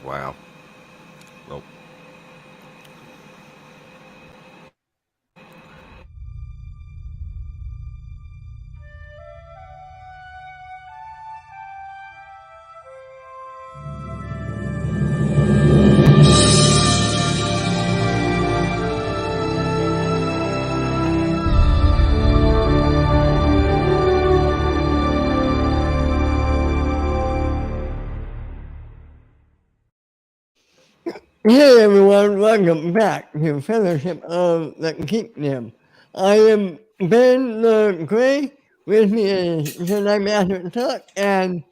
Wow. Nope. Hey everyone, welcome back to Fellowship of the Geekdom. I am Ben the Grey. With me is Jedi Master Tuck and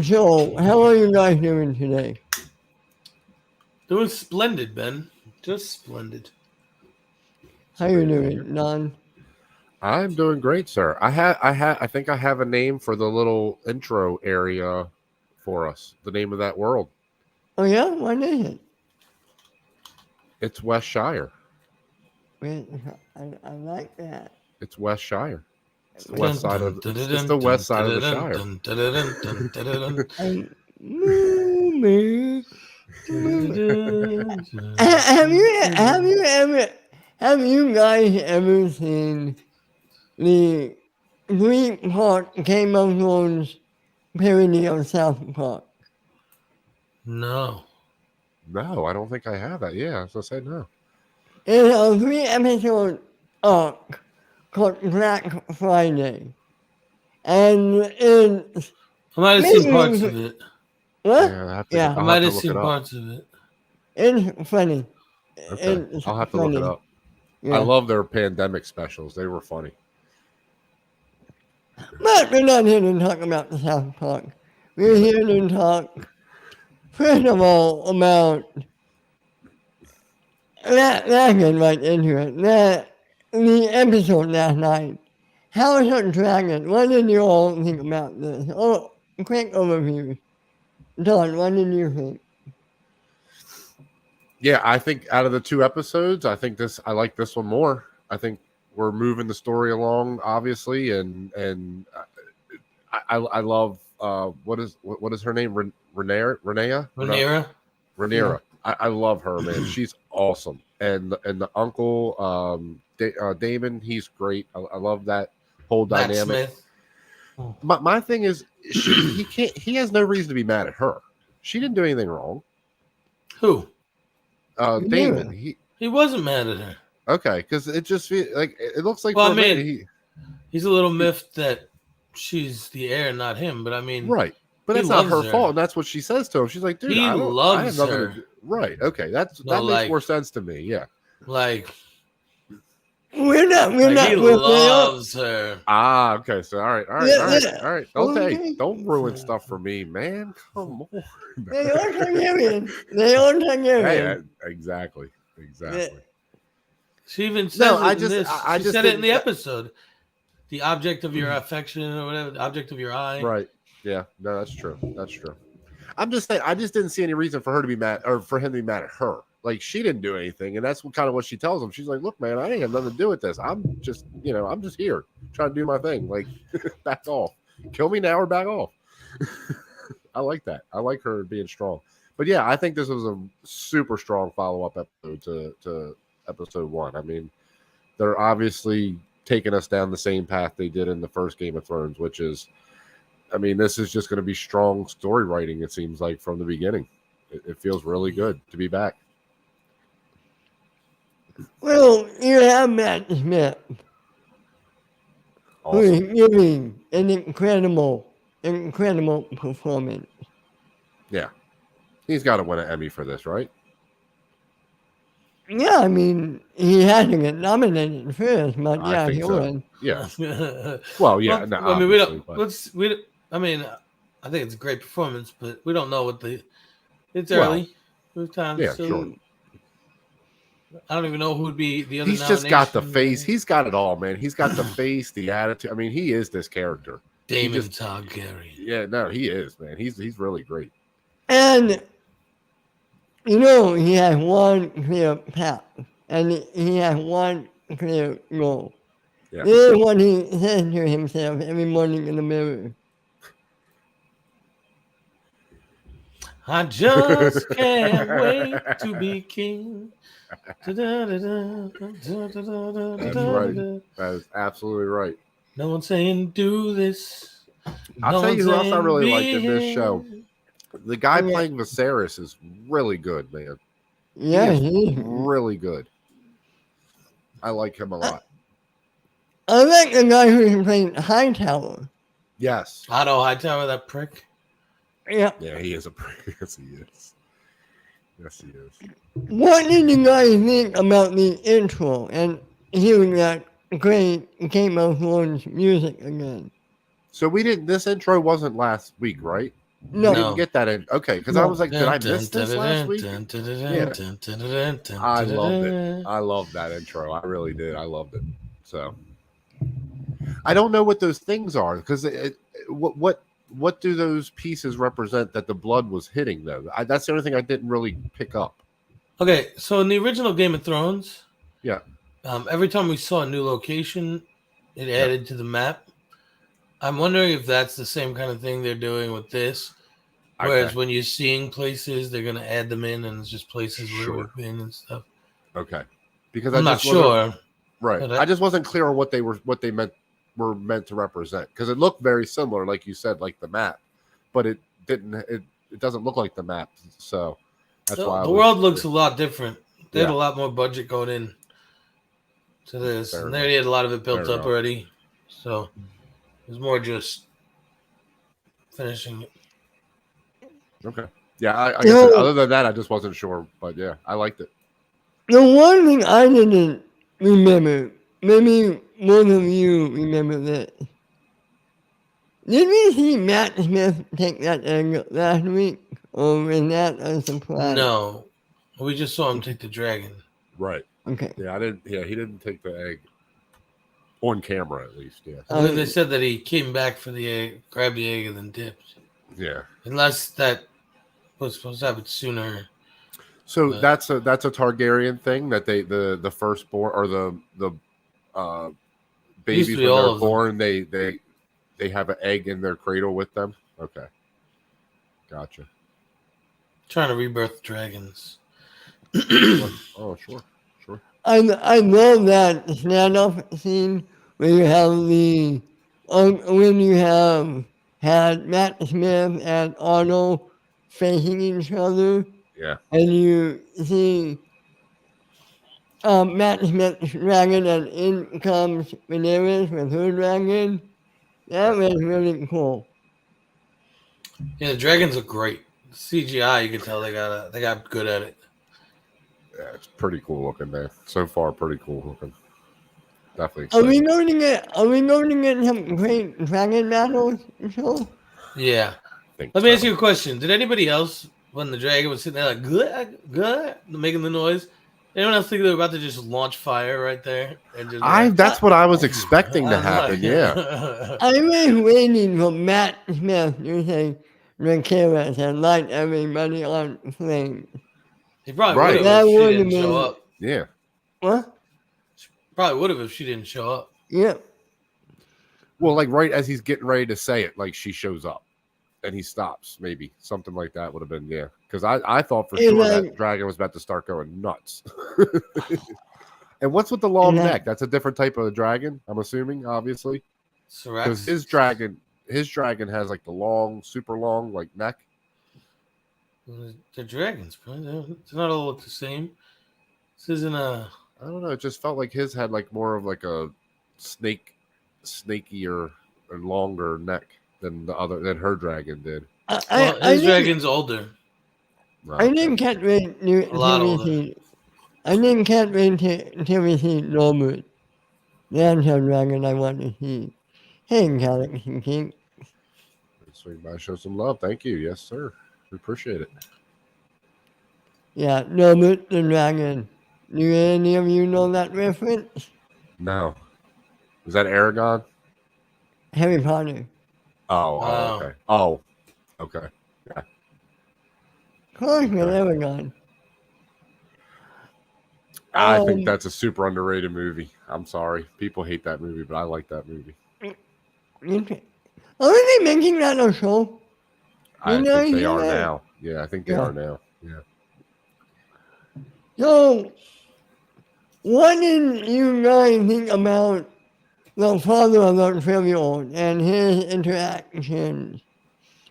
Joel. How are you guys doing today? Doing splendid, Ben. Just splendid. How you Great to hear. doing, Don? I'm doing great, sir. I think I have a name for the little intro area for us. The name of that world. Oh yeah, what is it? It's Westshire. Wait, I like that. It's Westshire. It's the west Dun, side dun, of dun, it's dun, the dun, west side of the dun, Shire. dun, dun, dun, dun, dun, dun, I'm moving. dun. Have you guys ever seen the three-part Game of Thrones parody of South Park? No. No, I don't think I have that. Yeah, so I said no. It's a three-episode arc called Black Friday, and it's I might have seen parts of maybe it. what? Yeah, I Yeah, I'll have might to have look it seen up. parts of it. it's funny. Okay, It's I'll have to look it funny. up. I Yeah, love their pandemic specials. They were funny. but we're not here to talk about the South Park. We're here to talk first of all about that get right into it. The episode last night. House of Dragon. What did you all think about this? Oh, quick overview. Don, what did you think? Yeah, I think out of the two episodes, I like this one more. I think we're moving the story along, obviously, and I love what is her name? Renea? No, Rhaenyra? Yeah. Rhaenyra. I love her, man. She's awesome, and the uncle Damon, he's great. I love that whole Matt dynamic. Smith? My thing is, he has no reason to be mad at her. She didn't do anything wrong. Who? Damon, Yeah. He wasn't mad at her. okay, because it just like it looks like Well, for I a minute mean, he's a little miffed that she's the heir, not him. But I mean, right, but he that's not loves her her. fault, and that's what she says to him. She's like, "Dude, He I have loves nothing to her. do." Right, okay, No, that makes more sense to me. Yeah. like We're not, he they are. loves her. Ah, okay. So all right. Okay. Don't ruin stuff for me, man. Come on. They are Targaryen. They are Hey, Targaryen. exactly, Yeah. She even says No, it in this. I She just said it in didn't. the episode. The object of your affection or whatever, the object of your eye. Right. Yeah. No, that's true. That's true. I'm just saying. I just didn't see any reason for her to be mad, or for him to be mad at her. Like she didn't do anything, and that's kind of what she tells him. She's like, "Look, man, I ain't have nothing to do with this. I'm just, I'm just here trying to do my thing. Like, back off. Kill me now or back off." I like that. I like her being strong. But yeah, I think this was a super strong follow up episode to episode one. I mean, they're obviously taking us down the same path they did in the first Game of Thrones, which is, I mean, this is just going to be strong story writing, it seems like, from the beginning. It feels really good to be back. Well, you have Matt Smith, who is Awesome. giving an incredible performance. Yeah. He's got to win an Emmy for this, right? Yeah, I mean, he had to get nominated first, but I yeah, think he so. would. Yeah. Well, yeah. No, I mean, we obviously, don't. but Let's. We. I mean, I think it's a great performance, but we don't know what the. It's Well, early. There's time. yeah, So sure. I don't even know who would be the other. He's just got the nomination. face. He's got it all, man. He's got the face, the attitude. I mean, he is this character. Damon just- Targaryen. Yeah, no, he is, man. He's really great. And, you know, he has one clear path, and he has one clear goal. Yeah. This is what he says to himself every morning in the mirror. I just can't wait to be king. That's right. That is absolutely right. No one's saying do this. I'll No tell one's you who else I saying really be liked in this show. here. The guy Yeah. playing Viserys is really good, man. Yeah, He is he, really good. I like him a lot. I like the guy who's playing Hightower. Yes. Otto Hightower, that prick. Yeah. Yeah, he is a yes, he is. Yes, he is. What did you guys think about the intro and hearing that great Game of Thrones music again? So we didn't. This intro wasn't last week, right? No. We didn't get that in. Okay, because I No. was like, did I miss this last week? Yeah. I loved it. I loved that intro. I really did. I loved it. So I don't know what those things are because what do those pieces represent that the blood was hitting though? That's the only thing I didn't really pick up. Okay, so in the original Game of Thrones, Yeah. every time we saw a new location, it added to the map. I'm wondering if that's the same kind of thing they're doing with this. Whereas Okay. when you're seeing places, they're going to add them in, and it's just places where Sure. we've been and stuff. Okay. Because I'm I not just wasn't- sure. Right. But I just wasn't clear on what they were meant to represent because it looked very similar, like you said, like the map, but it didn't. It doesn't look like the map, so that's why The world looks a lot different. They had Yeah. a lot more budget going in to this, Fair and enough. they had a lot of it built Fair up enough. already. So it was more just finishing it. Okay. Yeah, I guess other than that, I just wasn't sure, but yeah, I liked it. The one thing I didn't remember, maybe one of you remember this. Did we see Matt Smith take that egg last week? Or was that a surprise? No, we just saw him take the dragon. Right. Okay. Yeah, I didn't. Yeah, he didn't take the egg on camera, at least. Yeah. I believe they said that he came back for the egg, grabbed the egg, and then dipped. Yeah. Unless that was supposed to happen sooner. So that's a Targaryen thing that the firstborn or the babies when they're born they have an egg in their cradle with them. Okay. Gotcha. Trying to rebirth dragons. Oh, sure. I love that standoff scene where you have when you have had Matt Smith and Arnold facing each other. Yeah. And you see Matt Smith's dragon and in comes Daenerys with her dragon. That was really cool. Yeah, the dragons look great. CGI, you can tell they got good at it. Yeah, it's pretty cool looking there. So far, pretty cool looking. Definitely. Are we going to get some great dragon battles? Yeah. Let me ask you a question. Did anybody else, when the dragon was sitting there like good, making the noise, anyone else think they were about to just launch fire right there? And just that's what I was expecting to happen. Yeah. I was waiting for Matt Smith to say the carrots and light everybody on flames. He probably would have if she didn't show up. Yeah. What? Probably would have if she didn't show up. Yep. Well, like right as he's getting ready to say it, like she shows up and he stops. Maybe something like that would have been because I thought for sure that dragon was about to start going nuts. And what's with the long neck? That's a different type of dragon. I'm assuming, obviously, because his dragon has like the long, super long like neck. They're dragons, bro. They're not all look the same. This isn't a. I don't know. It just felt like his had like more of like a snakier and longer neck than her dragon did. His dragon's older. I didn't catch it. A lot older. I didn't catch it until we see Norbert. That's a dragon I want to see. Hey, Galaxy King. Swing by, show some love. Thank you. Yes, sir. We appreciate it. Yeah, Norbert the dragon. Do any of you know that reference? No. Is that Aragon? Harry Potter. Oh, okay. Oh, okay. Yeah. Of course, with Aragon. I think that's a super underrated movie. I'm sorry. People hate that movie, but I like that movie. Okay. Are they making that a show? I think they are now. Yeah, I think they are now. Yeah. So, what did you guys think about the father of the trivial and his interactions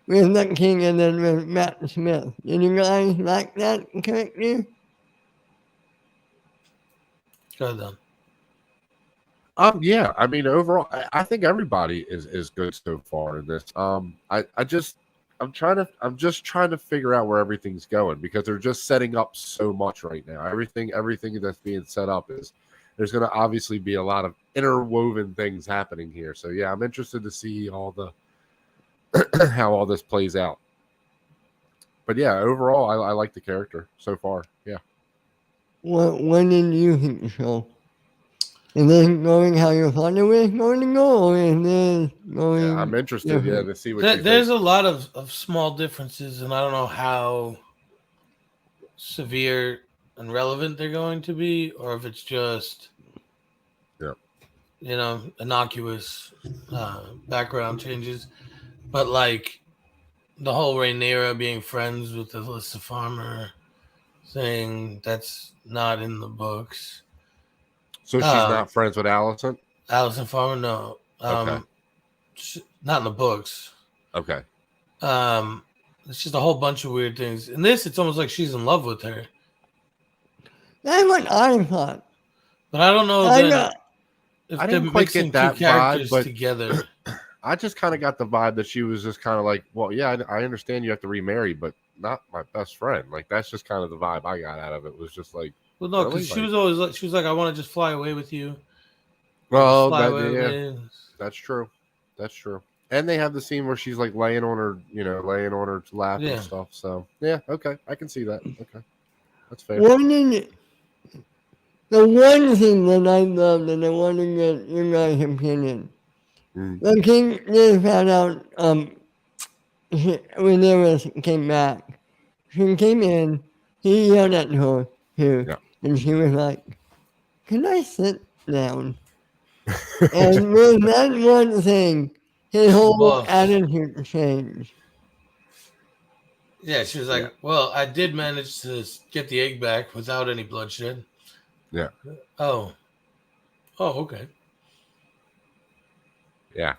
with the king and then with Matt Smith? Did you guys like that character? Go ahead. Yeah. I mean, overall, I think everybody is good so far in this. I'm just trying to figure out where everything's going because they're just setting up so much right now. Everything that's being set up is there's going to obviously be a lot of interwoven things happening here. So yeah, I'm interested to see all the how all this plays out. But yeah, overall, I like the character so far. Yeah. What did you think so? Is this going how you thought it was going to go, or is this going? Yeah, I'm interested. Yeah, to see what you There's think. a lot of small differences, and I don't know how severe and relevant they're going to be, or if it's just, innocuous background changes. But like the whole Rhaenyra being friends with the Alyssa Farmer thing, that's not in the books. So she's not friends with Allison? Alyson Farmer, no. Okay. Not in the books. Okay. It's just a whole bunch of weird things. In this, it's almost like she's in love with her. That's what I thought. But I don't know if I they're didn't quite mixing get that two characters vibe, but together. I just kind of got the vibe that she was just kind of like, well, yeah, I understand you have to remarry, but not my best friend. Like, that's just kind of the vibe I got out of it. It was just like, well, no, because really? she was always like, I want to just fly away with you. Well, yeah, that's true. That's true. And they have the scene where she's like laying on her lap and stuff. So yeah, okay, I can see that. Okay, that's fair. The one thing that I loved, and I want to get your guys' opinion. The king just found out when Rhaenyra came back. She came in, he yelled at her too, and she was like, "Can I sit down?" And with that one thing, his whole attitude changed. Yeah, she was like, well, I did manage to get the egg back without any bloodshed. Yeah. Oh, okay. Yeah.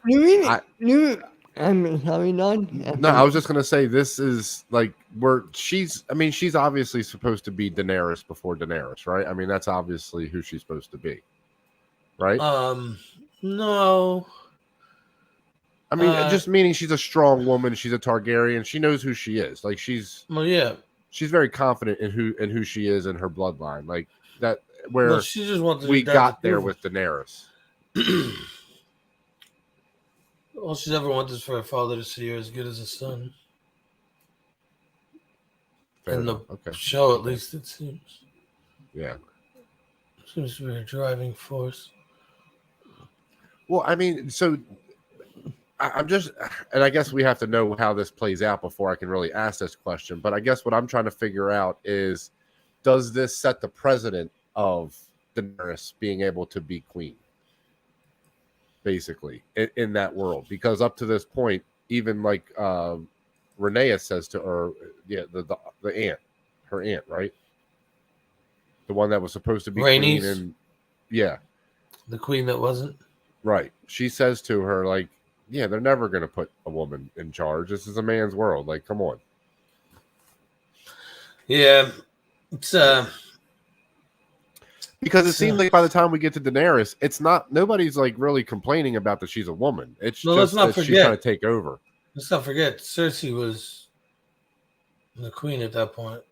I'm sorry, Don. No, I was just gonna say this is like she's obviously supposed to be Daenerys before Daenerys, right? I mean, that's obviously who she's supposed to be, right? No. I mean, just meaning she's a strong woman. She's a Targaryen. She knows who she is. Like she's very confident in who she is and her bloodline. Like that. Where she just wants we got there with Daenerys. All she's ever wanted is for her father to see her as good as a son. In the show, at least, it seems. Yeah. Seems to be a driving force. Well, I mean, so I'm just, and I guess we have to know how this plays out before I can really ask this question. But I guess what I'm trying to figure out is, does this set the precedent of Daenerys being able to be queen? Basically, in that world, because up to this point, even like Rhaenyra says to her, the aunt, her aunt, right, the one that was supposed to be queen, and the queen that wasn't, right. She says to her, like, yeah, they're never going to put a woman in charge. This is a man's world. Like, come on. Yeah, it's because it seems like by the time we get to Daenerys, it's not, nobody's like really complaining about that she's a woman. It's just that she's trying to take over. Let's not forget, Cersei was the queen at that point.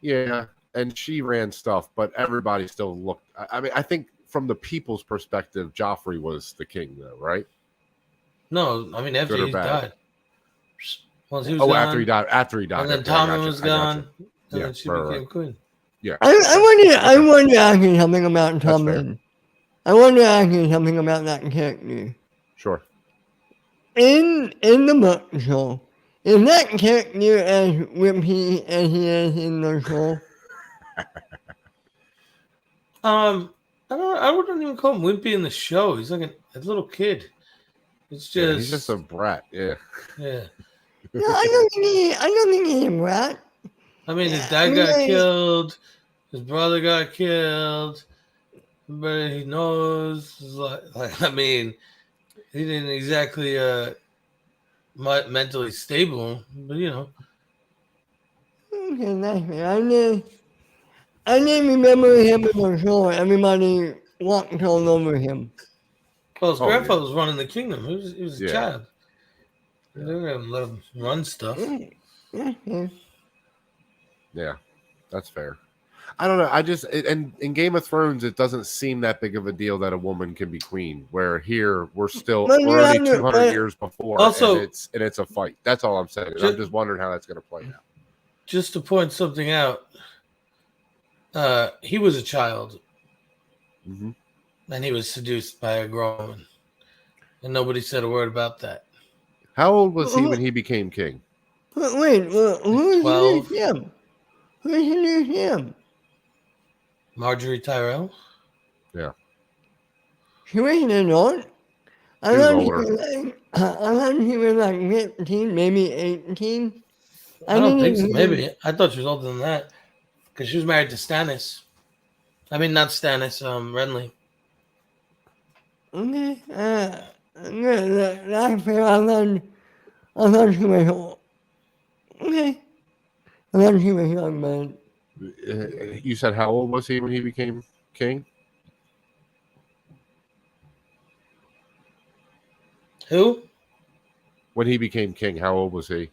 Yeah, and she ran stuff, but everybody still looked. I mean, I think from the people's perspective, Joffrey was the king, though, right? No, I mean after he died. Once he was gone, after he died, and then Tommen was gone, and then she became queen. Yeah, I want to ask you something about Tommen. I want to ask you something about that character. Sure. In the book show, is that character as wimpy as he is in the show? I wouldn't even call him wimpy in the show. He's like a little kid. It's just he's just a brat. Yeah. Yeah. No, I don't think he's a brat. I mean, his dad got killed, his brother got killed, but he knows. Like I mean, he didn't exactly mentally stable, but you know. Okay, that's fair. I didn't remember him in the show. Everybody walked all over him. Well, his grandfather was running the kingdom. He was a child. Yeah. They were gonna let him run stuff. Yeah, that's fair. I don't know. And in Game of Thrones, it doesn't seem that big of a deal that a woman can be queen. Where here we're already 200 years before, also, and it's a fight. That's all I'm saying. I'm just wondering how that's going to play out. Just to point something out, he was a child, and he was seduced by a grown woman, and nobody said a word about that. How old was he when he became king? Wait, who 12. seduced him? Who seduced him? Marjorie Tyrell? Yeah. She wasn't an old. I thought she was like 15, maybe 18. I don't think so. Maybe. I thought she was older than that. Because she was married to Stannis. I mean, not Stannis, Renly. Okay. That's fair. I thought she was old. Okay. I thought she was young, man. You said how old was he when he became king? Who? When he became king, how old was he?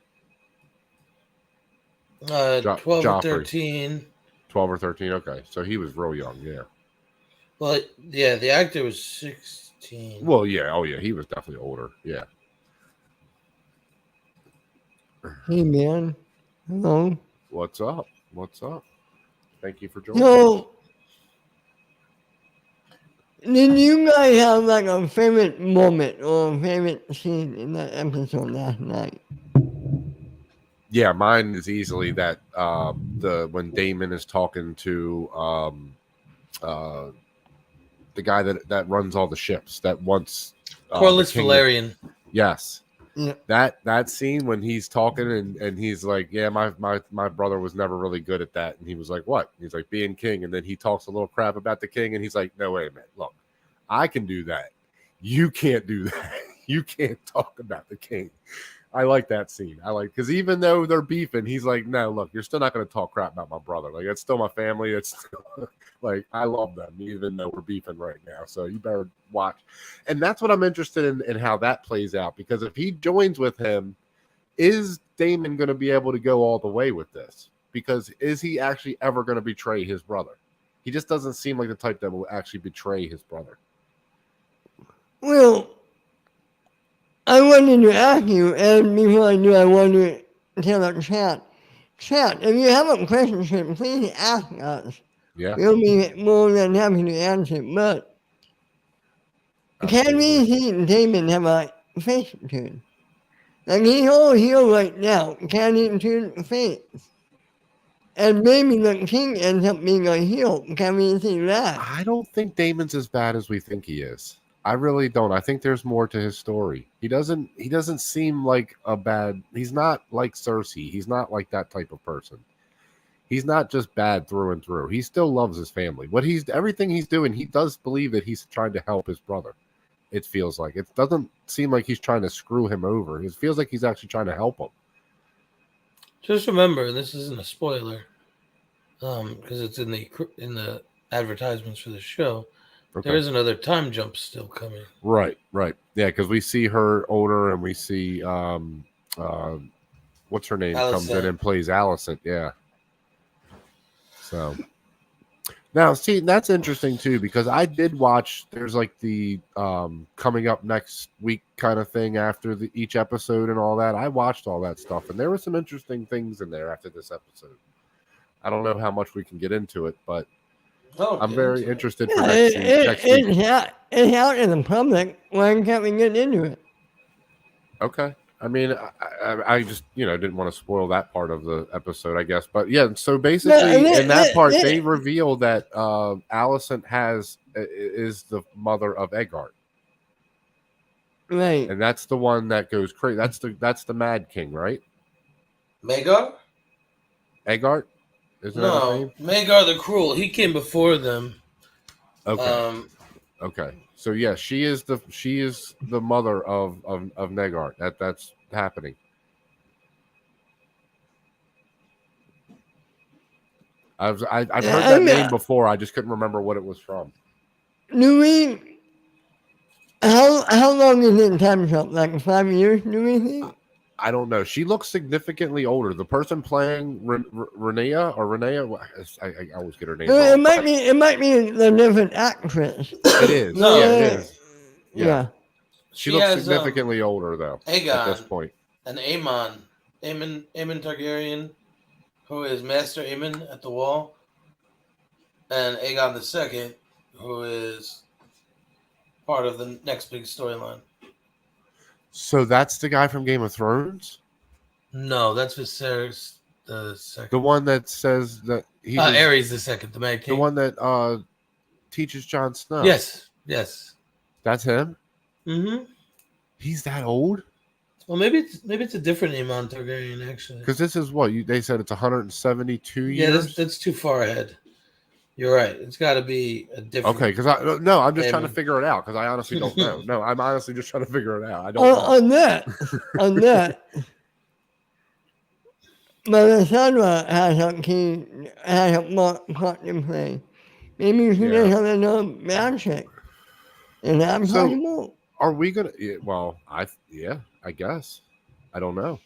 12 or 13. 12 or 13, okay. So he was real young, yeah. Well, yeah, the actor was 16. Well, yeah. Oh, yeah. He was definitely older, yeah. Hey, man. Hello. What's up? Thank you for joining. So, did you guys have like a favorite moment or a favorite scene in that episode last night? Yeah, mine is easily that when Damon is talking to the guy that runs all the ships that once Corlys Velaryon. Yes. Yeah. That scene when he's talking and he's like, yeah, my brother was never really good at that. And he was like, what? He's like, being king. And then he talks a little crap about the king. And he's like, no, wait a minute. Look, I can do that. You can't do that. You can't talk about the king. I like that scene. Because even though they're beefing, he's like, no, look, you're still not going to talk crap about my brother. Like, it's still my family. It's still, like, I love them, even though we're beefing right now. So you better watch. And that's what I'm interested in how that plays out. Because if he joins with him, is Damon going to be able to go all the way with this? Because is he actually ever going to betray his brother? He just doesn't seem like the type that will actually betray his brother. Well, I wanted to ask you, and before I do, I wanted to tell the chat. Chat, if you have a question, please ask us. Yeah. We'll be more than happy to answer. But can we see Damon have a face turn? Like he's all heel right now. Can he turn the face? And maybe the king ends up being a heel. Can we see that? I don't think Damon's as bad as we think he is. I really don't. I think there's more to his story. He doesn't seem like he's not like Cersei. He's not like that type of person. He's not just bad through and through. He still loves his family. Everything he's doing, he does believe that he's trying to help his brother. It feels like. It doesn't seem like he's trying to screw him over. It feels like he's actually trying to help him. Just remember, this isn't a spoiler, because it's in the advertisements for the show. Okay. There is another time jump still coming. Right. Yeah, because we see her older, and we see what's her name Alicent. Comes in and plays Alicent. Yeah. So now, see, that's interesting too, because I did watch. There's like the coming up next week kind of thing after each episode and all that. I watched all that stuff, and there were some interesting things in there after this episode. I don't know how much we can get into it, but. I'm very interested for next week. It's out in the public. Why can't we get into it? Okay. I mean, I just, didn't want to spoil that part of the episode, I guess. But yeah, so basically in that part, they reveal that Alicent is the mother of Eggart. Right. and that's the one that goes crazy. That's the Mad King, right? Magar? Egart, isn't that his No, name? Magar the Cruel. He came before them. Okay. Okay. So yeah, she is the mother of Negart. That's happening. I've heard that name before. I just couldn't remember what it was from. Do we? How long is it in time jump? Like 5 years? Do we think? I don't know. She looks significantly older. The person playing Renea, I always get her name wrong. It might be the different actress. It is. No. Yeah, it is. Yeah. She looks significantly older though. Aegon, at this point. And Aemon Targaryen, who is Master Aemon at the Wall, and Aegon II, who is part of the next big storyline. So that's the guy from Game of Thrones? No, that's Viserys the second. The one that says that he Aerys the second, the Mad King. The one that teaches Jon Snow. Yes. That's him? Mm-hmm. He's that old? Well, maybe it's a different Aemon Targaryen, actually. Because this is what they said it's 172 years. Yeah, that's too far ahead. You're right. It's got to be a different. Okay, because I'm just trying to figure it out because I honestly don't know. No, I'm honestly just trying to figure it out. I don't know. On that, Melisandre has a part to play. Maybe she does have enough magic. Is that possible? Are we gonna? Well, I guess. I don't know.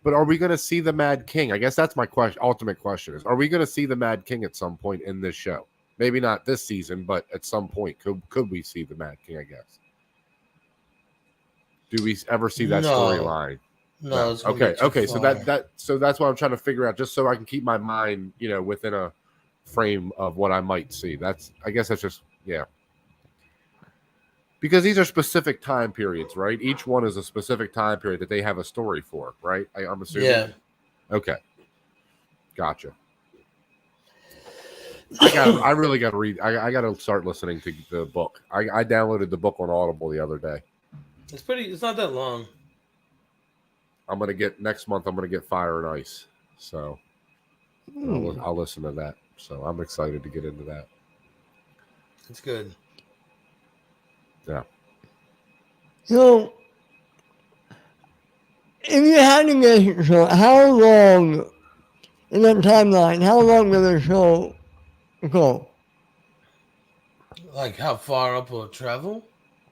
But are we going to see the Mad King? I guess that's my ultimate question is, are we going to see the Mad King at some point in this show? Maybe not this season, but at some point, could we see the Mad King, I guess? Do we ever see that storyline? No. Okay. So that's what I'm trying to figure out, just so I can keep my mind, within a frame of what I might see. I guess that's just, yeah. Because these are specific time periods, right? Each one is a specific time period that they have a story for, right? I'm assuming. Yeah. Okay. Gotcha. I really got to read. I got to start listening to the book. I downloaded the book on Audible the other day. It's not that long. Next month, I'm going to get Fire and Ice. So I'll listen to that. So I'm excited to get into that. It's good. Yeah. So, if you had to guess, so how long in that timeline? How long will the show go? Like how far up will it travel?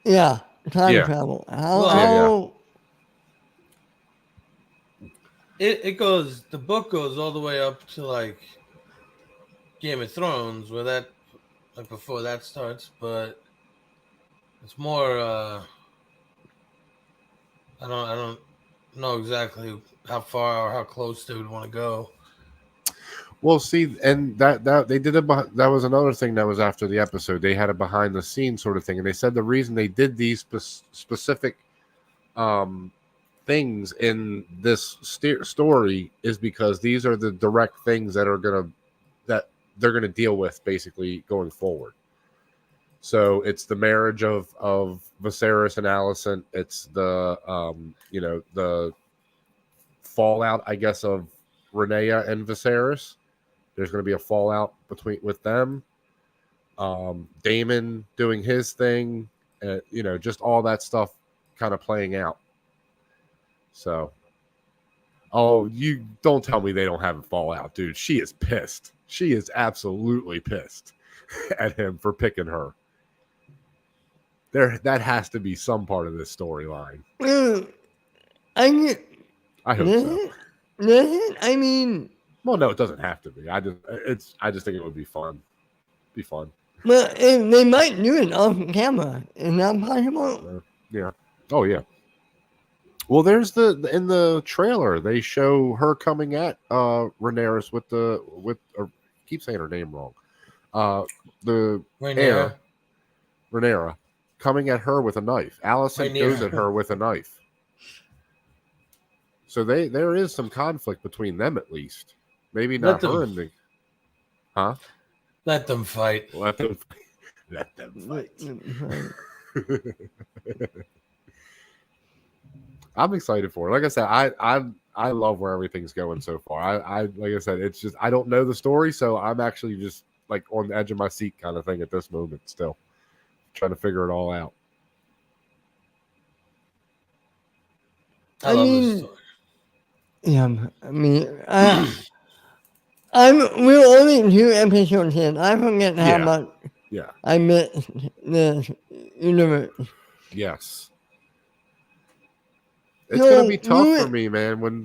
Yeah, time travel. It goes. The book goes all the way up to like Game of Thrones, where that before that starts, but. It's more. I don't know exactly how far or how close they would want to go. Well, see, and that they did that was another thing that was after the episode. They had a behind the scenes sort of thing, and they said the reason they did these specific things in this story is because these are the direct things that they're gonna deal with basically going forward. So it's the marriage of Viserys and Alicent. It's the the fallout, I guess, of Rhaenyra and Viserys. There's going to be a fallout with them. Daemon doing his thing, just all that stuff kind of playing out. So, you don't tell me they don't have a fallout, dude. She is pissed. She is absolutely pissed at him for picking her. That has to be some part of this storyline. I hope so. I mean, well, no, it doesn't have to be. I just think it would be fun. Be fun. But they might do it off camera. Is that possible? Yeah. Oh yeah. Well, there's in the trailer they show her coming at Rhaenyra with I keep saying her name wrong. The Rhaenyra coming at her with a knife. Alicent goes at her with a knife. So there is some conflict between them at least. Maybe not her and the... Huh? Let them fight. Let them fight. I'm excited for it. Like I said, I love where everything's going so far. I like I said, it's just I don't know the story, so I'm actually just like on the edge of my seat kind of thing at this moment, still trying to figure it all out. I love this story. Yeah, I mean, we're only 2 episodes in. I forget how much Yeah. I missed this universe. Yes. It's gonna be tough you for me, man, when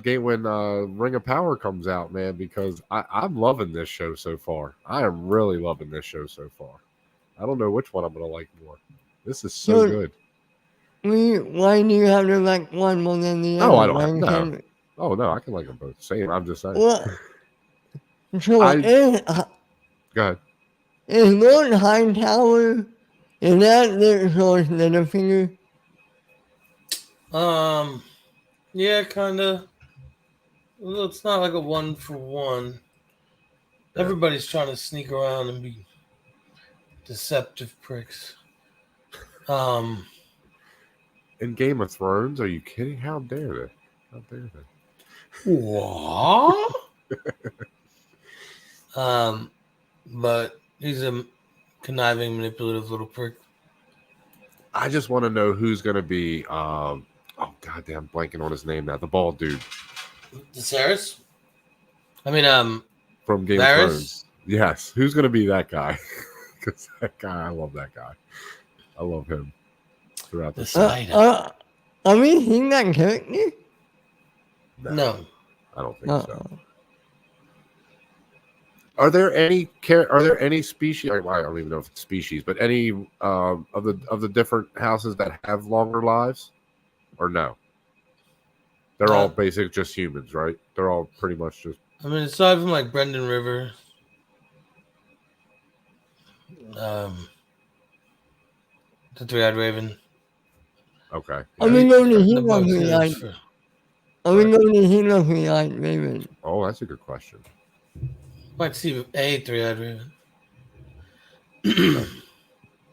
Ring of Power comes out, man, because I'm loving this show so far. I am really loving this show so far. I don't know which one I'm gonna like more. This is so good. Why do you have to like one more than the other? No, I don't have no. Oh no, I can like them both. Same. I'm just saying. Well, so go ahead. is Lord Hightower, is that the source Littlefinger? Yeah, kind of. Well, it's not like a 1-for-1. Yeah. Everybody's trying to sneak around and be deceptive pricks. In Game of Thrones, are you kidding? How dare they? How dare they? What? But he's a conniving, manipulative little prick. I just want to know who's going to be. Oh goddamn, blanking on his name now. The bald dude. Viserys? I mean, from Game of Thrones. Yes, who's going to be that guy? Because that guy, I love that guy. I love him throughout the spider. Are we seeing that character? No, I don't think so. Are there any species? I don't even know if it's species, but any of the different houses that have longer lives, or no? They're all basically just humans, right? They're all pretty much just. I mean, aside from like Brendan River, the Three-Eyed Raven. Okay. Are we going to heal the Three-Eyed? Are we going to heal the Three-Eyed Raven? Oh, that's a good question. Might see a Three-Eyed Raven.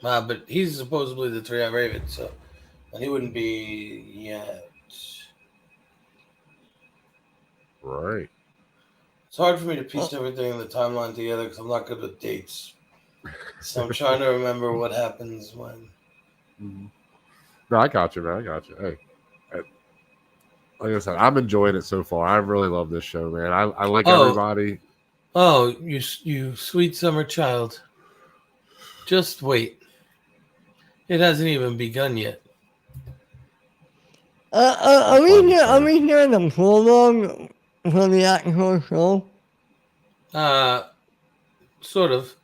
But he's supposedly the Three-Eyed Raven, so he wouldn't be yet. Right. It's hard for me to piece everything in the timeline together because I'm not good with dates. So I'm trying to remember what happens when. Mm-hmm. No, I got you, man. I got you. Hey, like I said, I'm enjoying it so far. I really love this show, man. I like everybody. Oh, you sweet summer child. Just wait. It hasn't even begun yet. Are we hearing the prologue for the actual show? Sort of.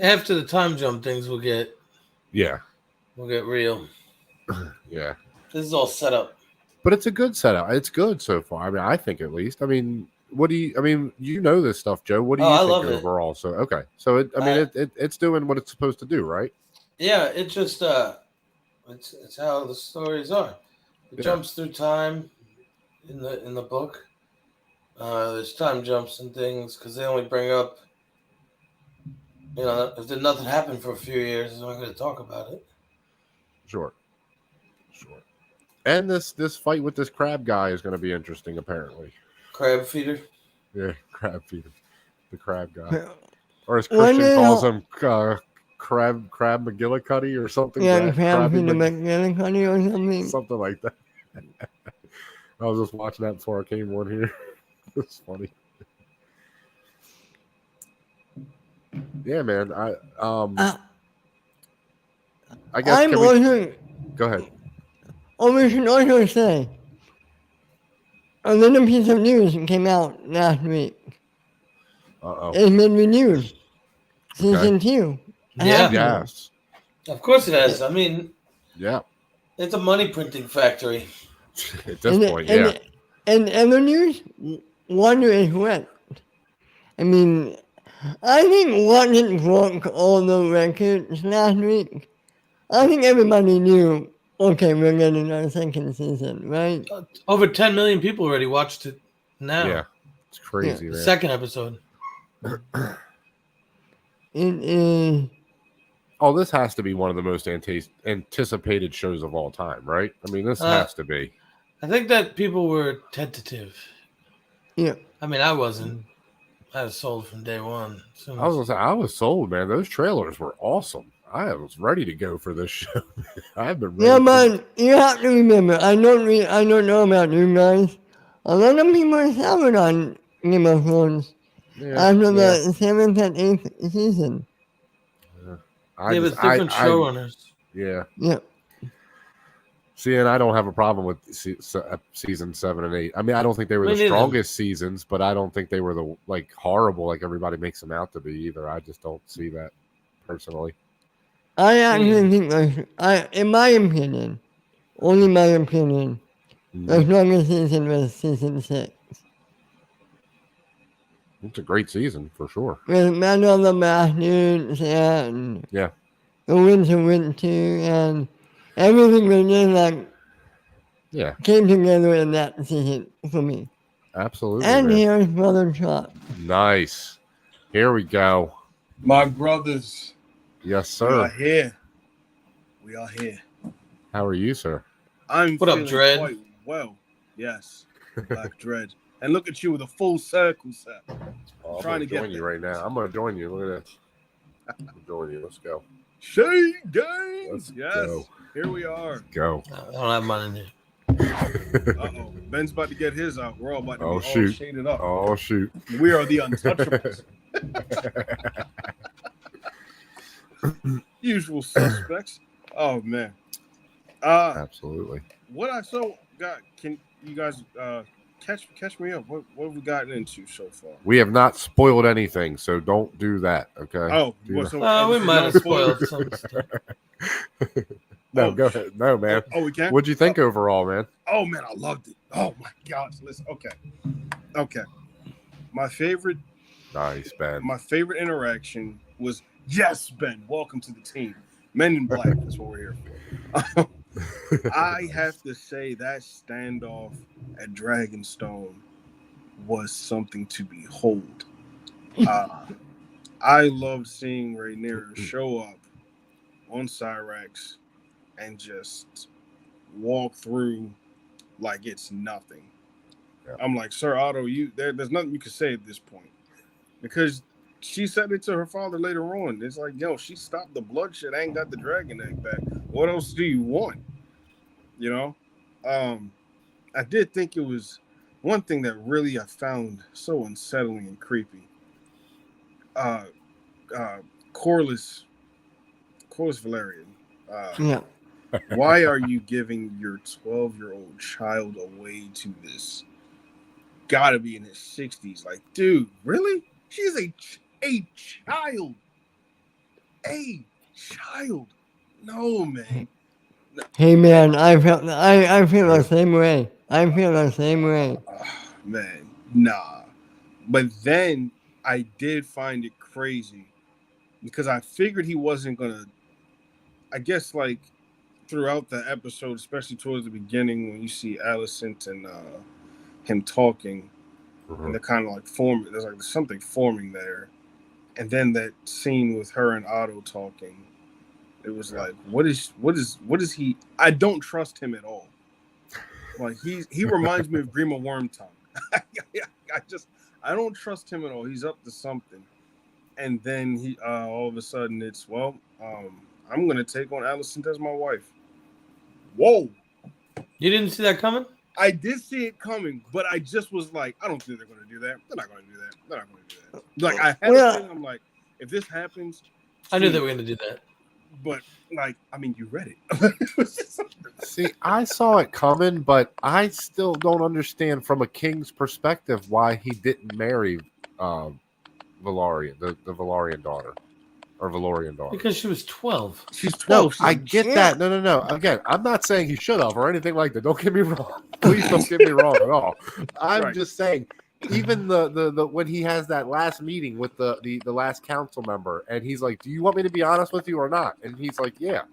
After the time jump things will get. Yeah. We'll get real. Yeah. This is all set up. But it's a good setup. It's good so far. I mean, I think at least. I mean, you know this stuff, Joe. What do you think overall? So, okay. So, it's doing what it's supposed to do, right? Yeah, it just, it's how the stories are. It jumps through time in the book. There's time jumps and things because they only bring up, if nothing happened for a few years, I'm not going to talk about it. Sure. And this fight with this crab guy is going to be interesting, apparently. Crab feeder? Yeah, crab feeder. The crab guy. Or as Christian calls him, Crab McGillicuddy or something. Yeah, Crab McGillicuddy or something. Something like that. I was just watching that before I came on here. It's funny. Yeah, man. I guess. Go ahead. We should also say a little piece of news came out last week. It's been renewed. Season 2. Yeah. Yes. Of course it has. I mean, yeah. It's a money printing factory. At this point, yeah. And other news, Wonder is wet. I mean, I think Wonder broke all the records last week. I think everybody knew, okay, we're getting our second season, right? Over 10 million people already watched it now. Yeah. It's crazy, man. The second episode. It is. Oh, this has to be one of the most anticipated shows of all time, right? I mean, this has to be. I think that people were tentative. Yeah. I mean, I wasn't. I was sold from day one. I was gonna say I was sold, man. Those trailers were awesome. I was ready to go for this show. I've been ready. Yeah, but you have to remember, I don't know about you guys. A lot of people are sour on Game of Thrones after the 7th and 8th season. Yeah, with different showrunners. Yeah. Yeah. See, and I don't have a problem with season 7 and 8. I mean, I don't think they were the strongest seasons, but I don't think they were the horrible like everybody makes them out to be either. I just don't see that personally. I actually think, in my opinion, only my opinion, the strongest season was season 6. It's a great season for sure. With Battle of the Bastards and the Winter and everything was just came together in that season for me. Absolutely. And here's Brother Chuck. Nice. Here we go. My brothers. Yes, sir. We are here. We are here. How are you, sir? I'm what feeling up, Dread? Quite well. Yes. Black Dread. And look at you with a full circle set. I'm trying to join you right now. I'm going to join you. Look at this. I'm going to join you. Let's go. Shade Games. Yes. Go. Here we are. Let's go. I don't have mine in here. Uh-oh. Ben's about to get his out. We're all about to be all shaded up. Oh, shoot. We are the untouchables. Usual suspects. Oh, man. Absolutely. What I got, can you guys catch me up? What have we gotten into so far? We have not spoiled anything, so don't do that, okay? Oh, we might have spoiled some stuff. No, go ahead. No, man. Oh, we can? What'd you think overall, man? Oh, man, I loved it. Oh, my gosh. Listen, okay. My favorite... Nice, Ben. My favorite interaction was, yes, Ben, welcome to the team. Men in Black, that's what we're here for. I have to say that standoff at Dragonstone was something to behold. I loved seeing Rhaenyra show up on Cyrax and just walk through like it's nothing. Yeah. I'm like, Sir Otto, there's nothing you can say at this point. Because she said it to her father later on. It's like, yo, she stopped the bloodshed. I ain't got the dragon egg back. What else do you want? You know? I did think it was one thing that really I found so unsettling and creepy. Corlys Valerian. Why are you giving your 12-year-old child away to this? Gotta be in his 60s. Like, dude, really? She's a child. A child. No, man. No. Hey, man, I feel the same way. I feel the same way. Man, nah. But then I did find it crazy because I figured he wasn't gonna. I guess like throughout the episode, especially towards the beginning when you see Alicent and him talking, and they're kind of like forming. There's like something forming there, and then that scene with her and Otto talking. It was like, what is he? I don't trust him at all. Like he reminds me of Grima Wormtongue. I don't trust him at all. He's up to something. And then he all of a sudden it's I'm gonna take on Alicent as my wife. Whoa. You didn't see that coming? I did see it coming, but I just was like, I don't think they're gonna do that. They're not gonna do that. Like I had a thing, I'm like, if this happens, I knew they were gonna do that. But like, I mean, you read it. See, I saw it coming, but I still don't understand from a king's perspective why he didn't marry Velaryon, the Velaryon daughter, or Valorian daughter. Because she was 12. She's 12. No, I get that. No. Again, I'm not saying he should have or anything like that. Don't get me wrong. Please don't get me wrong at all. I'm just saying, even the when he has that last meeting with the last council member, and he's like, "Do you want me to be honest with you or not?" And he's like, "Yeah."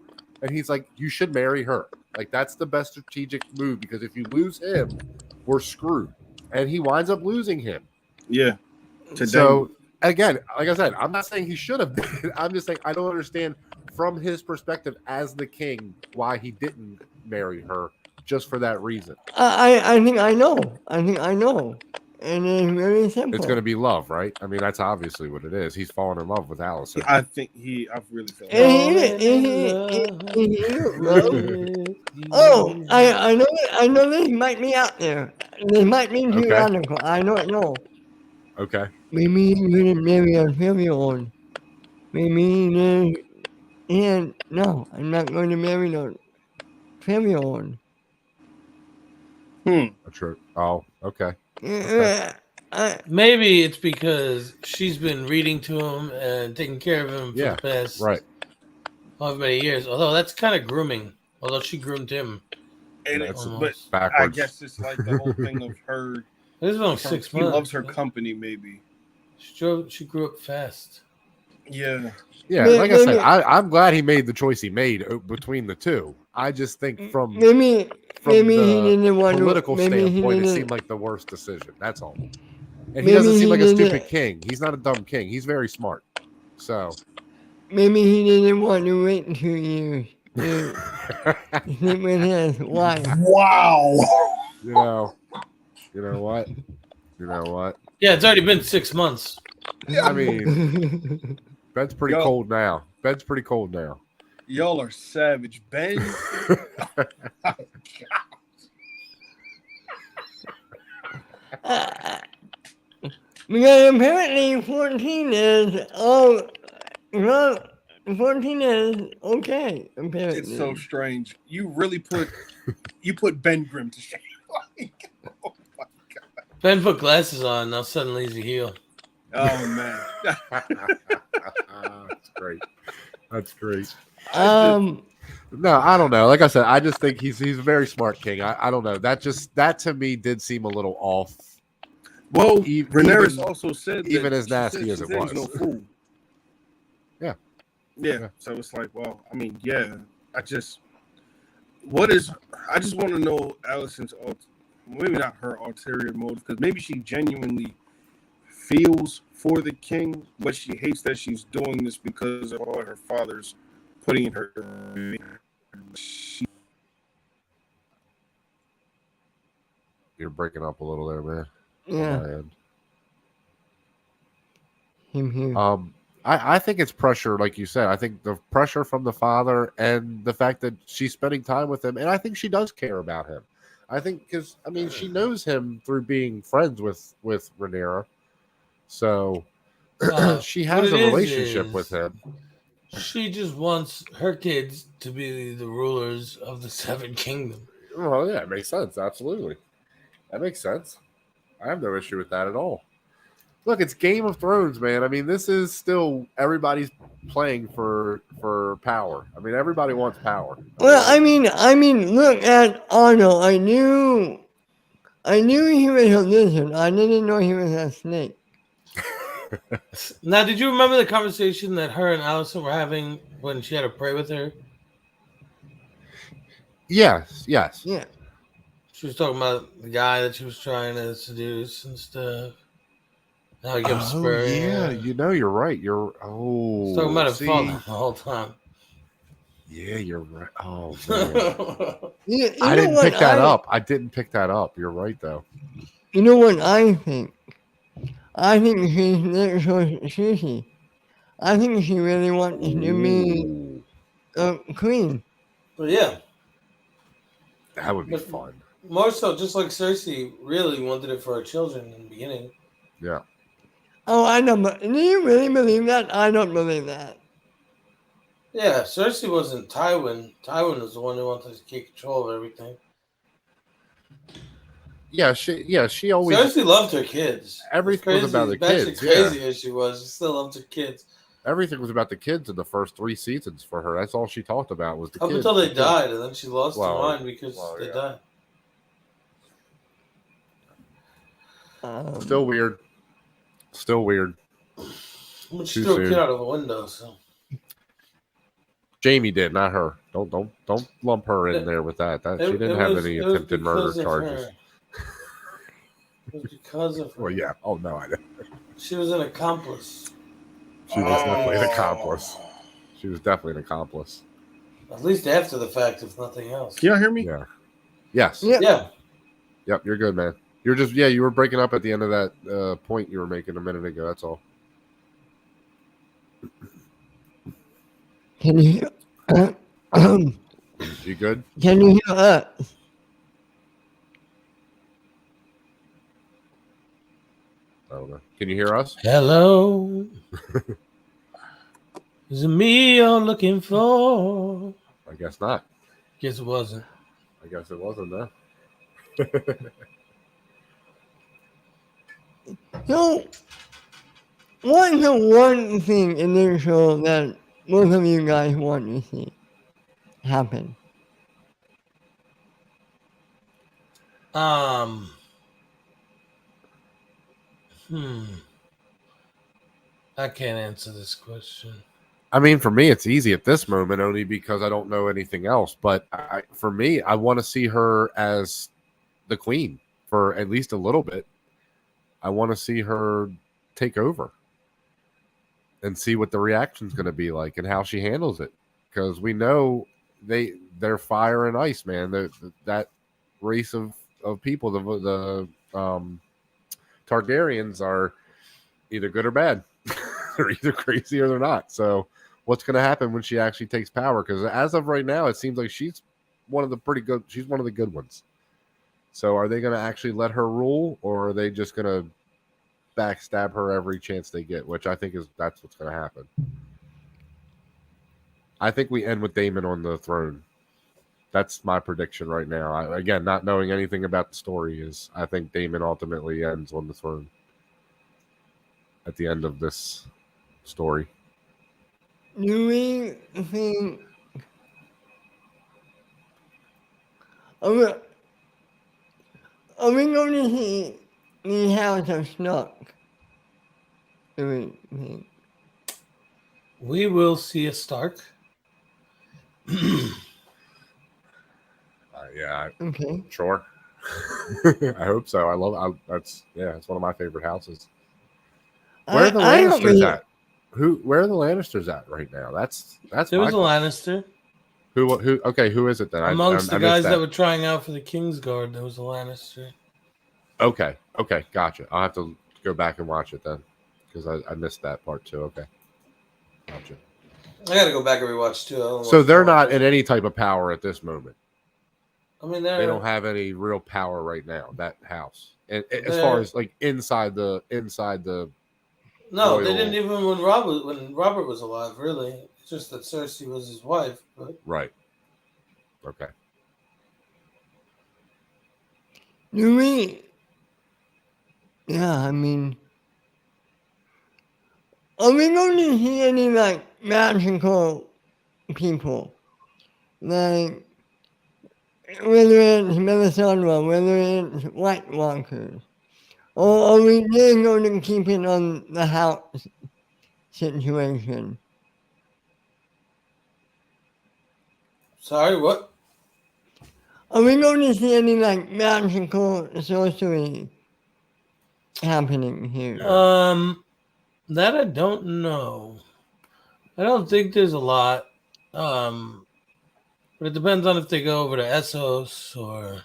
And he's like, "You should marry her. Like that's the best strategic move because if you lose him, we're screwed." And he winds up losing him. Yeah. So again, like I said, I'm not saying he should have been. I'm just saying I don't understand from his perspective as the king why he didn't marry her just for that reason. I think I know. And it's very simple. It's going to be love, right? I mean, that's obviously what it is. He's falling in love with Allison. I think I really feel. Oh, I know this might be out there. This might be too radical. I don't know. Okay. Maybe he's gonna marry a 12-year-old. Maybe and no, I'm not going to marry a 12-year-old. True. Oh, okay. Maybe it's because she's been reading to him and taking care of him for the past however many years. Although that's kind of grooming. Although she groomed him. And but backwards. I guess it's like the whole thing of her. This is only 6 months. He loves her company, maybe. She grew up fast. Yeah. Yeah, like I said, I'm glad he made the choice he made between the two. I just think from the political standpoint, it seemed like the worst decision. That's all. And he doesn't seem like a stupid king. He's not a dumb king. He's very smart. So maybe he didn't want to wait 2 years to sleep with his wife. Wow. You know what? Yeah, it's already been 6 months. I mean, bed's pretty cold now. Y'all are savage. Ben. Because apparently 14 is 14 is okay. Apparently. It's so strange. You really put Ben Grimm to shame. Oh my God. Ben put glasses on, now suddenly he's a heel. Oh man. That's great. No, I don't know. Like I said, I just think he's a very smart king. I don't know. That to me did seem a little off. Well, Rhaenyra also said that even as nasty as it was. No fool. Yeah. So it's like, well, I mean, yeah. I just want to know Allison's maybe not her ulterior motive, because maybe she genuinely feels for the king, but she hates that she's doing this because of all her father's putting in her. You're breaking up a little there, man. Yeah. I think it's pressure, like you said. I think the pressure from the father and the fact that she's spending time with him, and I think she does care about him. I think because she knows him through being friends with Rhaenyra, so she has a relationship with him. She just wants her kids to be the rulers of the Seven Kingdoms. Well, yeah, it makes sense. Absolutely, that makes sense. I have no issue with that at all. Look, it's Game of Thrones, man. I mean, this is still everybody's playing for power. I mean, everybody wants power. Well, I mean, look at Arnold. I knew he was a lizard. I didn't know he was a snake. Now, did you remember the conversation that her and Allison were having when she had to pray with her? Yes. Yeah. She was talking about the guy that she was trying to seduce and stuff. How he kept spurring. Yeah, you're right. You're talking about her father the whole time. Yeah, you're right. Oh man. I didn't pick that up. I didn't pick that up. You're right, though. You know what I think? I think she's not so sushi. I think she really wants to be a queen. But yeah. That would be fun. More so, just like Cersei really wanted it for her children in the beginning. Yeah. Oh, I know. But do you really believe that? I don't believe that. Yeah, Cersei wasn't Tywin. Tywin was the one who wanted to keep control of everything. Yeah, she always. Cersei loved her kids. Everything was about the kids. Crazy as she was, she still loved her kids. Everything was about the kids in the first 3 seasons for her. That's all she talked about was the kids. Up until they died, and then she lost her mind because they died. Still weird. But she threw a kid out of a window, so. Jamie did, not her. Don't lump her in there with that. She didn't have any attempted murder charges. It was because of her. Well, yeah. Oh no, I didn't. She was an accomplice. She was definitely an accomplice. She was definitely an accomplice. At least after the fact, if nothing else. Can y'all hear me? Yeah. Yes. Yeah. Yeah. Yep. You're good, man. You're just you were breaking up at the end of that point you were making a minute ago. That's all. Can you hear? You good? Can you hear us? I don't know. Can you hear us? Hello. Is it me you're looking for? I guess not. Guess it wasn't. I guess it wasn't that. So, what's the one thing in this show that most of you guys want to see happen? I can't answer this question. I mean, for me, it's easy at this moment only because I don't know anything else. But for me, I want to see her as the queen for at least a little bit. I want to see her take over and see what the reaction's going to be like and how she handles it. Because we know they're fire and ice, man. That race of people, the Targaryens are either good or bad. They're either crazy or they're not. So what's going to happen when she actually takes power? Because as of right now, it seems like she's one of the good ones. So are they going to actually let her rule, or are they just going to backstab her every chance they get? Which I think that's what's going to happen. I think we end with Daemon on the throne. That's my prediction right now. Again, not knowing anything about the story, I think Daemon ultimately ends on the throne at the end of this story. Do we think? Are we going to see the House of Stark? Do we think? We will see a Stark. Yeah. Okay. Sure. I hope so. That's one of my favorite houses. Where are the Lannisters at? Where are the Lannisters at right now? That's There was a question. Lannister. Who? Okay, who is it then? Amongst the guys that were trying out for the Kingsguard, there was a Lannister. Okay, gotcha. I'll have to go back and watch it then, because I missed that part too. Okay, gotcha. I gotta go back and rewatch too. So they're not in any type of power at this moment. I mean, they don't have any real power right now. That house, and as far as like inside the. No, royal... they didn't even when Robert was alive. Really, it's just that Cersei was his wife. But... Right. Okay. Do we? Yeah, I mean, are we going to see any like magical people, like whether it's Melisandre, whether it's White Walkers, or are we just going to keep it on the house situation? Sorry, what? Are we going to see any like magical sorcery happening here? That I don't know. I don't think there's a lot. But it depends on if they go over to Essos or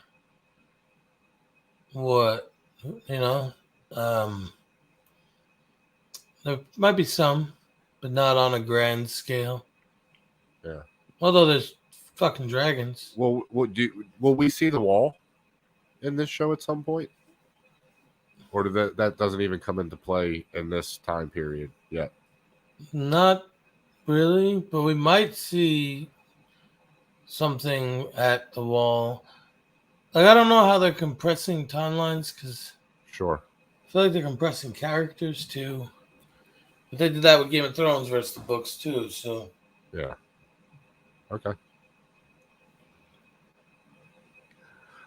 what. You know, there might be some, but not on a grand scale. Yeah. Although there's fucking dragons. Will we see the wall in this show at some point? Or that doesn't even come into play in this time period yet? Not really, but we might see something at the wall. Like, I don't know how they're compressing timelines, because sure, I feel like they're compressing characters too. But they did that with Game of Thrones versus the books too, so yeah. Okay.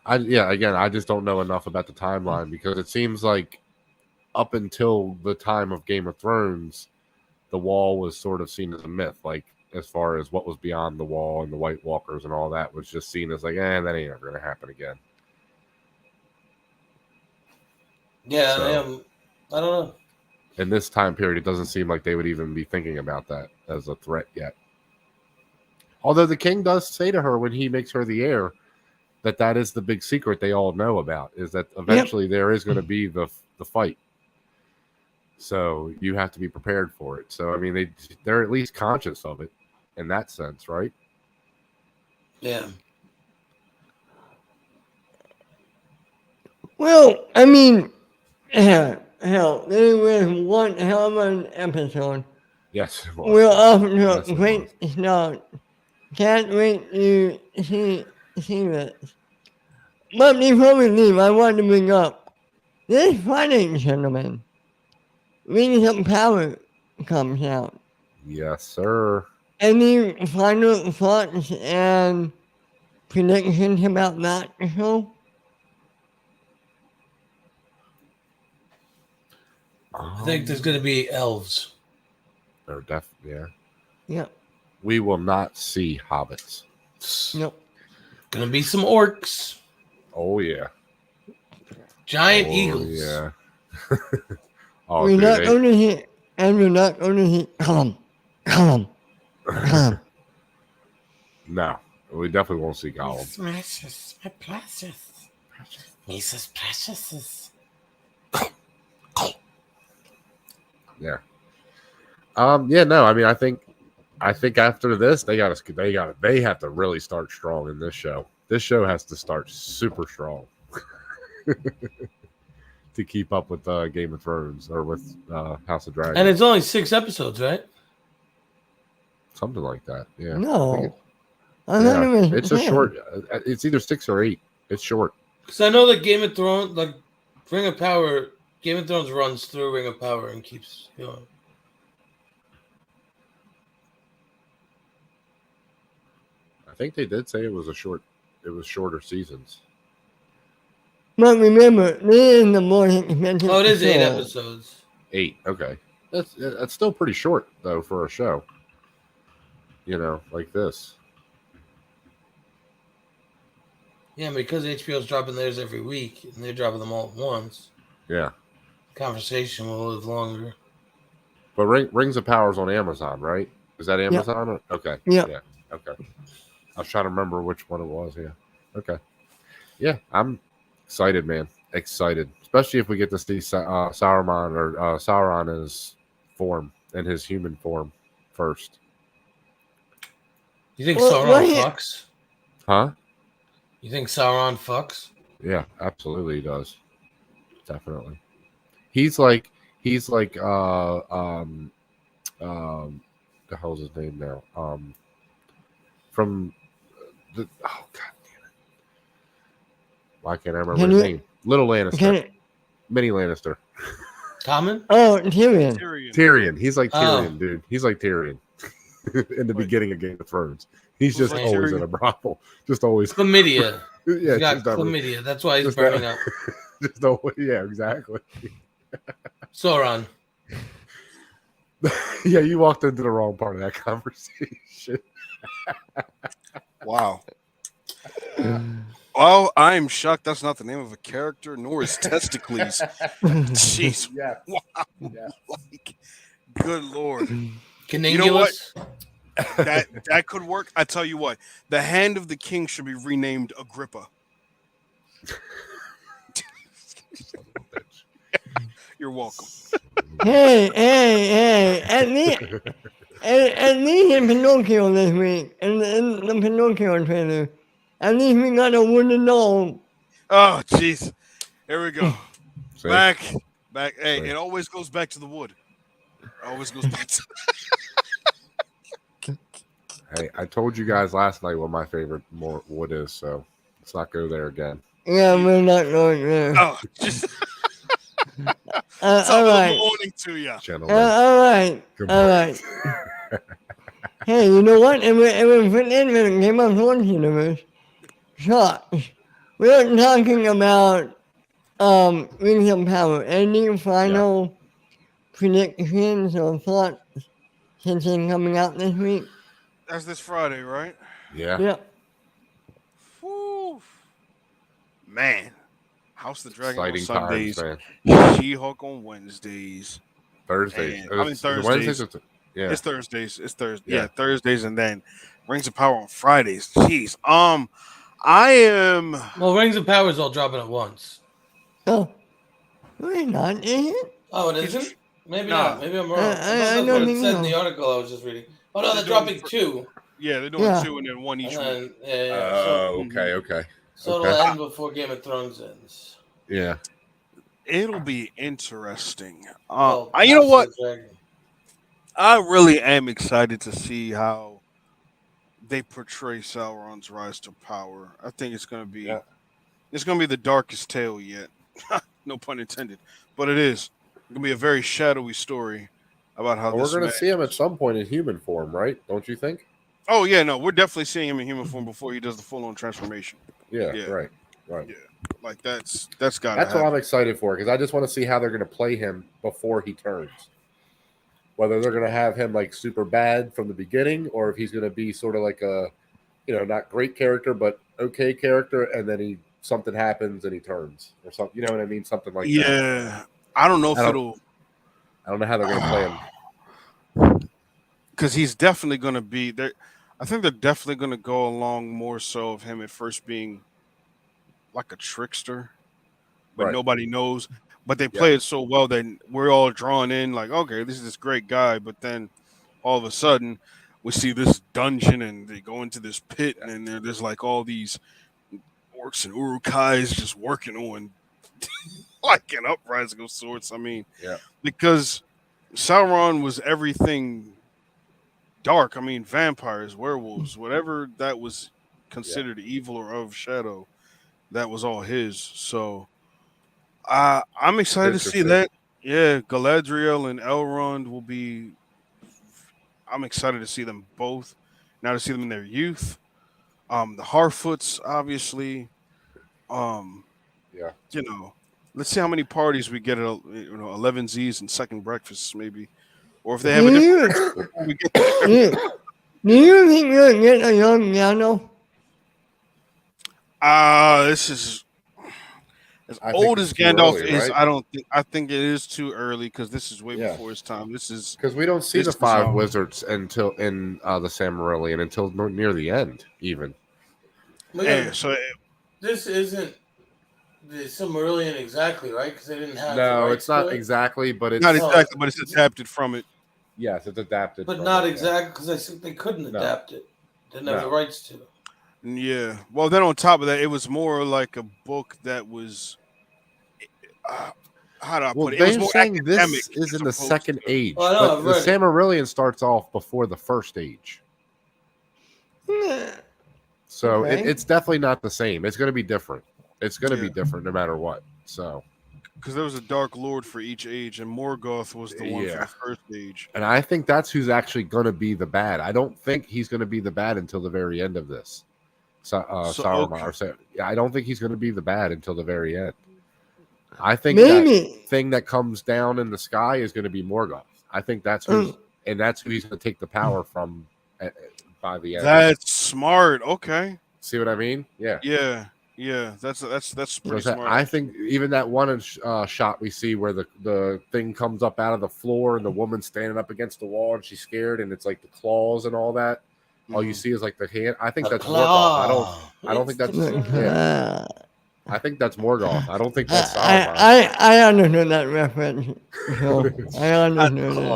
Again, I just don't know enough about the timeline, because it seems like up until the time of Game of Thrones, the wall was sort of seen as a myth. Like, as far as what was beyond the wall and the White Walkers and all that was just seen as like, that ain't ever going to happen again. Yeah, so, I don't know. In this time period, it doesn't seem like they would even be thinking about that as a threat yet. Although the king does say to her when he makes her the heir, that is the big secret they all know about, is that eventually there is going to be the fight. So you have to be prepared for it. So I mean, they're at least conscious of it in that sense, right? Yeah. Well, I mean, hell, there was one hell of an episode. Yes, it was. We're off to Yes, a it great start. Can't wait to see this. But before we leave, I want to bring up this Friday, gentlemen. Rings of Power comes out. Yes, sir. Any final thoughts and predictions about that show? I think there's going to be elves. They're yeah. Yep. We will not see hobbits. Nope. Going to be some orcs. Oh yeah. Giant eagles. Yeah. We're not going to hit, and we're not going to hit. Come. No, we definitely won't see Gollum. Smashes, my precious. Nieces precious. Yeah. Yeah. No. I mean, I think after this, they have to really start strong in this show. This show has to start super strong to keep up with Game of Thrones or with House of Dragons. And it's only 6 episodes, right? Something like that. Yeah. No. It's a short. It's either 6 or 8. It's short. Because I know that Game of Thrones, like Ring of Power, Game of Thrones runs through Ring of Power and keeps going. I think they did say it was shorter seasons. But remember, this is the morning expensive. Oh, it is 8 episodes. 8. Okay. That's still pretty short though for a show. Like this. Yeah, because HBO's dropping theirs every week and they're dropping them all at once. Yeah. Conversation will live longer. But Rings of Power's on Amazon, right? Is that Amazon? Yep. Okay. Yep. Yeah. Okay. I was trying to remember which one it was. Yeah. Okay. Yeah, I'm excited, man. Excited, especially if we get to see Saruman or Sauron in his human form first. You think Sauron fucks? Huh? You think Sauron fucks? Yeah, absolutely he does. Definitely. He's like the hell's his name now? From the god damn it. Why can't I remember his name? Little Lannister. Mini Lannister. Common? Oh, Tyrion. Tyrion. He's like Tyrion, dude. He's like Tyrion in the beginning of Game of Thrones. He's just like always in a brothel. Just always. Chlamydia. Yeah, he's got chlamydia. That's why he's burning up. Just always, yeah, exactly. Sauron. Yeah, you walked into the wrong part of that conversation. Wow. Well, I'm shocked that's not the name of a character, nor is Testicles. Jeez. Yeah. Wow. Yeah. Like, good Lord. Caningulus? You know what? That could work. I tell you what, the hand of the king should be renamed Agrippa. You're welcome. Hey. At least in Pinocchio this week, in the Pinocchio trailer, at least we got a wooden dog. Oh, jeez. Here we go. See? Back. Hey, it always goes back to the wood. Always goes back to Hey, I told you guys last night what my favorite wood is, so let's not go there again. Yeah, we're not going there. Oh, just all right. Good morning to you. Gentlemen. All right. Hey, you know what? It was put in the Game of Thrones universe. Shots. We're talking about Rings of Power. Any final predictions or thoughts since it's coming out this week? That's this Friday, right? Yeah. Yep. Woo. Man. House of the Dragon on Exciting Sundays. times, man. She-Hulk on Wednesdays. Thursdays. Thursdays. Wednesdays. Yeah. It's Thursdays. It's Thursday. Yeah. Yeah, Thursdays, and then Rings of Power on Fridays. Jeez. I am. Well, Rings of Power is all dropping at once. Oh, wait, not is it? Oh, it isn't? Maybe Nah. not. Maybe I'm wrong. I I thought that's don't what it think said in so. the article I was just reading. Oh, no, They're they're doing dropping for- 2. Yeah, they're doing Yeah. 2 and then 1 each And week. then, yeah. Oh, okay. So it'll end before Game of Thrones ends. Yeah. It'll be interesting. Well, you know House what? of the Dragon. I really am excited to see how they portray Sauron's rise to power. I think it's gonna be the darkest tale yet. No pun intended, but it is. It's gonna be a very shadowy story about how Well, we're this going to man. see him at some point in human form, right? Don't you think? Oh yeah, no, we're definitely seeing him in human form before he does the full-on transformation. Yeah. Yeah. Right. Yeah, like that's got. That's what I'm excited for because I just want to see how they're going to play him before he turns. Whether they're going to have him like super bad from the beginning, or if he's going to be sort of like a, not great character but okay character, and then something happens and he turns or something. You know what I mean? Something like that. Yeah, I don't know if it'll. I don't know how they're going to play him because he's definitely going to be there. I think they're definitely going to go along more so of him at first being like a trickster, but Right. nobody knows. But they play it so well that we're all drawn in, like, okay, this is this great guy. But then all of a sudden, we see this dungeon and they go into this pit, and then there's like all these orcs and urukais just working on like an uprising of sorts. I mean, because Sauron was everything dark. I mean, vampires, werewolves, whatever that was considered evil or of shadow, that was all his. So I'm excited to see that. Yeah, Galadriel and Elrond will be. I'm excited to see them both. Now to see them in their youth. The Harfoots, obviously. Let's see how many parties we get at 11 Z's and second breakfasts, maybe. Or if they have a different. We get there. Do you think you'll get a young Yano? This is as old as Gandalf is. Right? I think it is too early because this is way before his time. This is because we don't see the 5 wizards until in the Silmarillion until near the end, even. Yeah, so this isn't the Silmarillion exactly, right? Because they didn't have. No, it's not exactly, but it's not exactly, but it's adapted from it. Yes, it's adapted, but not exactly because they couldn't adapt it. They didn't have the rights to. Yeah. Well, then on top of that, it was more like a book that was. How do I put it? They're saying this is in the second age. Oh, I know, but the Silmarillion starts off before the first age. So it's definitely not the same. It's going to be different. It's going to be different no matter what. So. Because there was a Dark Lord for each age, and Morgoth was the one for the first age. And I think that's who's actually going to be the bad. I don't think he's going to be the bad until the very end of this. Saruman. I don't think he's going to be the bad until the very end. I think that thing that comes down in the sky is going to be Morgoth. I think that's who, and that's who he's going to take the power from by the end. That's smart. Okay. See what I mean? Yeah. Yeah. Yeah, that's pretty smart. I think even that one shot we see where the thing comes up out of the floor and the woman's standing up against the wall and she's scared and it's like the claws and all that. All you see is like the hand. I think that's Morgoth. I don't think that's. Yeah. I think that's Morgoth. I don't think that's Sauron. I understood that reference. I understood it.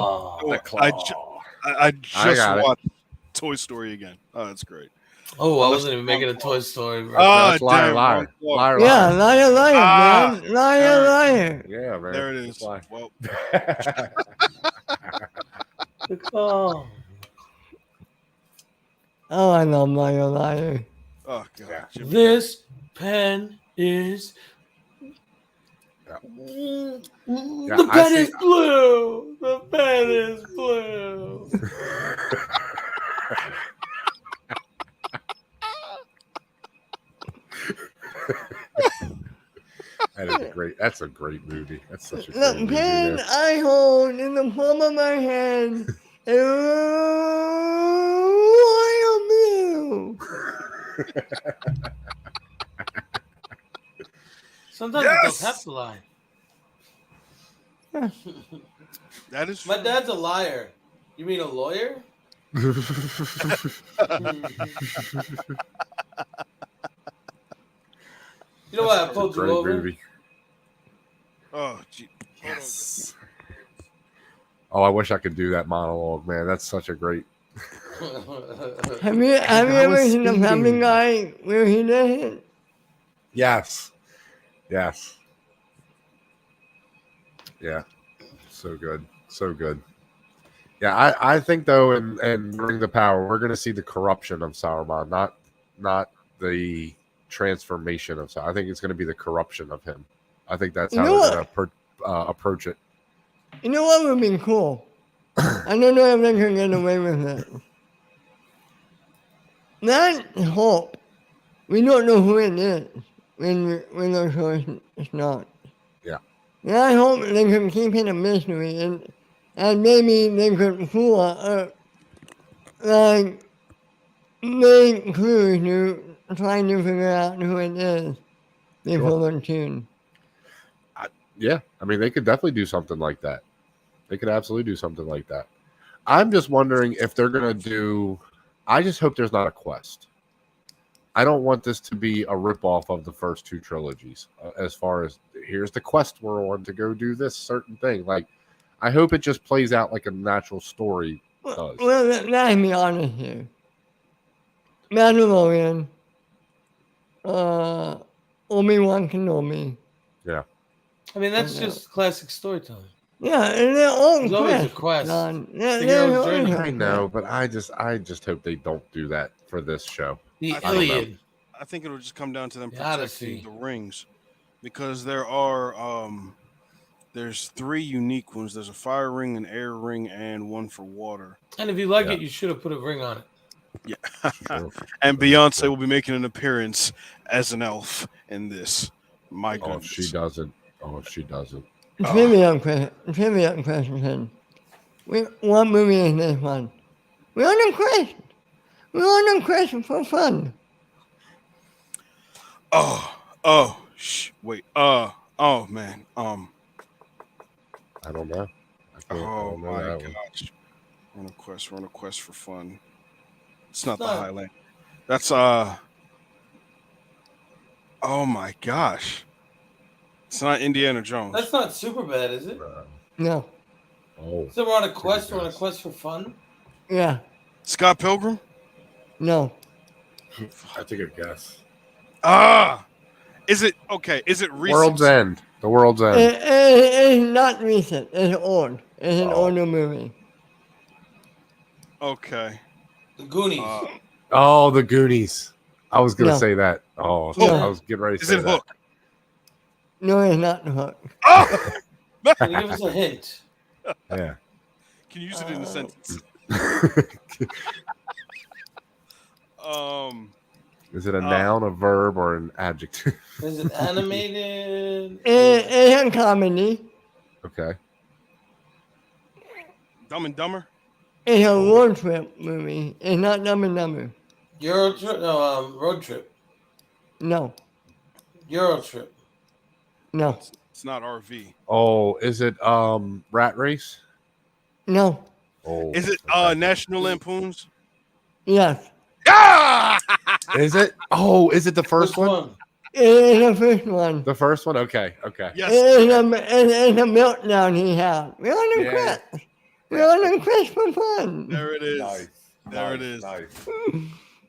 I just watched Toy Story again. Oh, that's great. Oh, I wasn't even making a Toy Story. Oh, liar. Yeah, liar, man. Liar. Yeah, man. There it is. Well. Oh, I love liar. Oh, God. This pen is. The pen is blue. The pen is blue. That's a great movie. That's such a great the movie. pen I hold in the palm of my hand is royal blue. Sometimes you don't have to lie. That is true. My dad's a liar. You mean a lawyer? You know what? I It's a pulled you great over. movie. Oh, gee. Yes. Oh, I wish I could do that monologue, man. That's such a great. Have you I ever was seen the Family speeding. Guy where he does it? Yes. Yes. Yeah. So good. So good. Yeah, I think though in Ring the Power, we're gonna see the corruption of Saruman, not the transformation of Saruman. I think it's gonna be the corruption of him. I think that's You how know they're what? gonna approach it. You know what would be cool? I don't know if they can get away with it. That Hulk, we don't know who it is when they're sure it's not. Yeah. That Hulk, they could keep it a mystery, and maybe they could fool like make clues to trying to figure out who it is before they're tuned. Yeah, I mean they could definitely do something like that. They could absolutely do something like that. I'm just wondering if they're gonna do. I just hope there's not a quest. I don't want this to be a ripoff of the first two trilogies. As far as here's the quest we're on to go do this certain thing. Like, I hope it just plays out like a natural story does. Well, let me be honest here. Mandalorian, Obi-Wan Kenobi. Yeah. I mean, that's just classic storytelling. Yeah, and they're all There's always a quests, quest. John. The hero's journey. I know, but I just hope they don't do that for this show. The I don't know. Iliad. I think it'll just come down to them The protecting Odyssey. the rings, because there's 3 unique ones. There's a fire ring, an air ring, and one for water. And if you like Yeah. it, you should have put a ring on it. Yeah. Sure. And Beyonce will be making an appearance as an elf in this. My Oh, if goodness. she doesn't. Oh, if she doesn't. Trivia question. What movie is this one? We're on a quest. We're on a quest for fun. Wait. Oh man. I don't know. I Oh don't know my that one. gosh. We're on a quest for fun. It's not the not- Highland. That's oh my gosh. It's not Indiana Jones. That's not super bad, is it? No. Oh, So we're on a quest. We're on a Yes. quest for fun. Yeah. Scott Pilgrim? No. I take a guess. Is it okay? Is it recent? World's End. The World's End. It's not recent. It's old. It's an Oh. older movie. Okay. The Goonies. Oh, The Goonies. I was gonna No. say that. Oh, No. I was getting ready to Is say it that. Hook? No, it's not the Hook. Oh! Can you give us a hint? Yeah. Can you use it in a sentence? Is it a noun, a verb, or an adjective? Is it animated? It's a comedy. Okay. Dumb and Dumber? It's a road trip movie. It's not Dumb and Dumber. Euro trip? No, road trip. No. Euro trip. No. It's not RV. Oh, is it Rat Race? No. Oh, Is it okay. National Lampoons? Yes. Ah! Is it? Oh, is it the first Which one? It's the first one. The first one? Okay. Okay. Yes. It's a meltdown he had. We're on a Yeah. quest. We're on a quest for fun. There it is. Nice. There it Nice, is. Nice.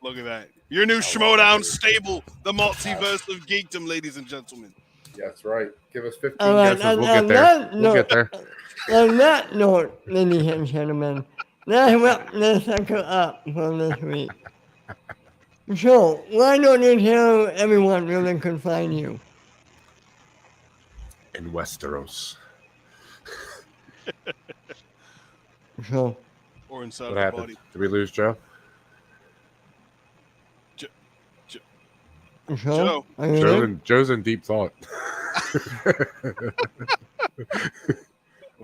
Look at that. Your new love Schmodown it. stable, the multiverse of geekdom, ladies and gentlemen. That's right. Give us 15 All right, guesses. We'll and get there. that We'll note- get there. On that note, ladies and gentlemen, that's what let's circle up for this week. So, why don't you tell everyone where they can find you? In Westeros. So, Or inside What of the happened? body. Did we lose Joe? Joe. Are you there? Joe's in deep thought.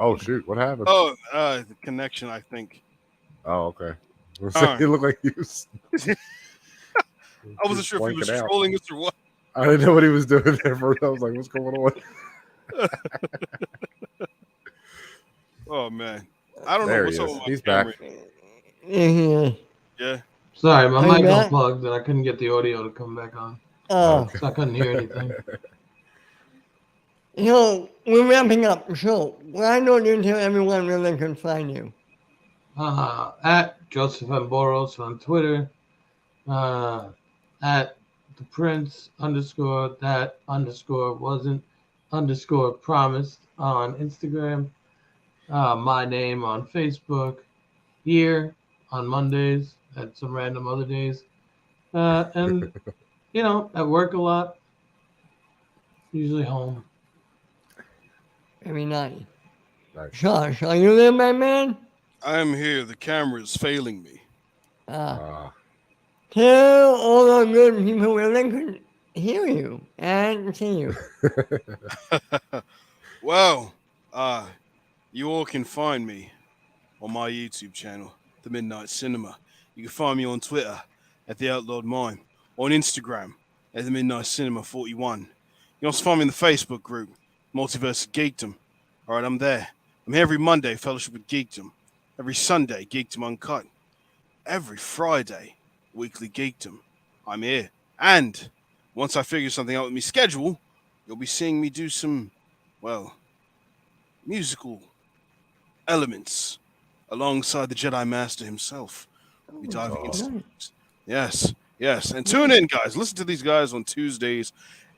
Oh shoot! What happened? Oh, the connection, I think. Oh, okay. Alright. He looked like he was. I wasn't sure if he was blanking out. trolling us or what. I didn't know what he was doing there first. I was like, "What's going on?" Oh man, I don't There know he what's up is. with my He's camera. back. Yeah. Yeah. Sorry, my Are you mic back? unplugged and I couldn't get the audio to come back on. So I couldn't hear anything. So we're wrapping up. So why don't you tell everyone where they can find you? At Joseph M. Boros on Twitter. At the Prince _ that _ wasn't _ promised on Instagram. My name on Facebook. Here on Mondays and some random other days. And at work a lot. Usually home. Very nice. Nice. Josh, are you there, my man? I'm here. The camera is failing me. Tell all the good people where they can hear you and see you. Well, you all can find me on my YouTube channel, The Midnight Cinema. You can find me on Twitter at The Outlawed Mime, on Instagram at The Midnight Cinema 41. You can also find me in the Facebook group, Multiverse of Geekdom. All right, I'm there. I'm here every Monday, Fellowship with Geekdom. Every Sunday, Geekdom Uncut. Every Friday, Weekly Geekdom. I'm here. And once I figure something out with my schedule, you'll be seeing me do some, well, musical elements alongside the Jedi Master himself. We'll be diving into Yes. And tune in, guys. Listen to these guys on Tuesdays.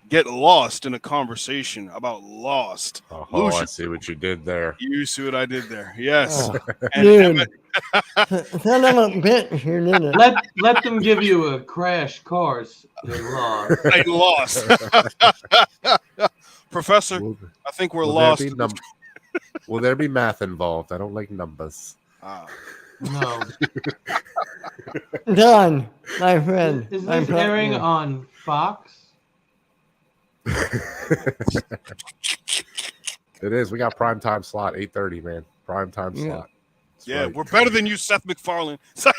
Get lost in a conversation about Lost. Oh, Lucian, I see what you did there. you see what I did there. Yes. And Dude, son of a bitch, you did it. Let them give you a crash course in Lost. I lost. Professor, I think we're lost. Will there be math involved? I don't like numbers. No. Done, my friend. Is this airing on Fox? It is. We got prime time slot, 8:30, man. Prime time slot. That's yeah, right. we're better than you, Seth MacFarlane. All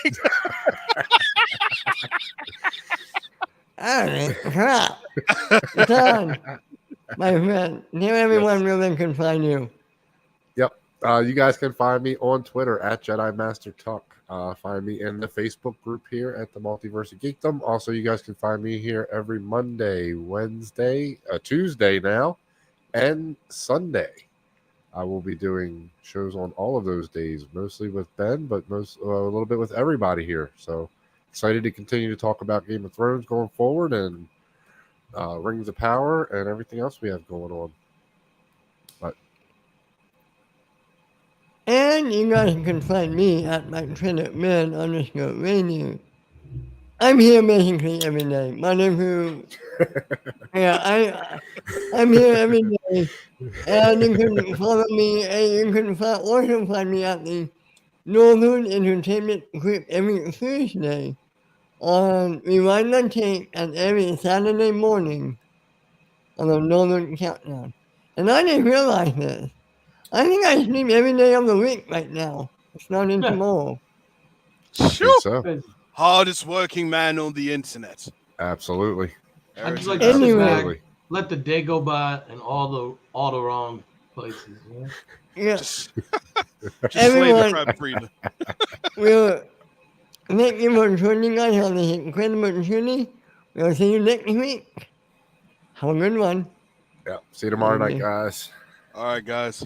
right, crap. Done, my friend. Tell everyone where they can find you. Yep. You guys can find me on Twitter at Jedi Master Tuck. Find me in the Facebook group here at the Multiverse of Geekdom. Also, you guys can find me here every Monday, Wednesday, Tuesday now, and Sunday. I will be doing shows on all of those days, mostly with Ben, but a little bit with everybody here. So excited to continue to talk about Game of Thrones going forward and Rings of Power and everything else we have going on. And you guys can find me at my Twitter, man_radio. I'm here basically every day. Monday through. I'm here every day. And you can follow me, and you can also find me at the Northern Entertainment Group every Thursday on Rewind the Tape and every Saturday morning on the Northern Countdown. And I didn't realize this. I think I sleep every day of the week right now. It's not in tomorrow. Sure. So. Hardest working man on the internet. Absolutely. I just like to sit back, let the day go by and all the wrong places. Yeah. Just everyone, we'll thank you for joining us on this incredible journey. We'll see you next week. Have a good one. Yeah. See you tomorrow night, guys. All right, guys.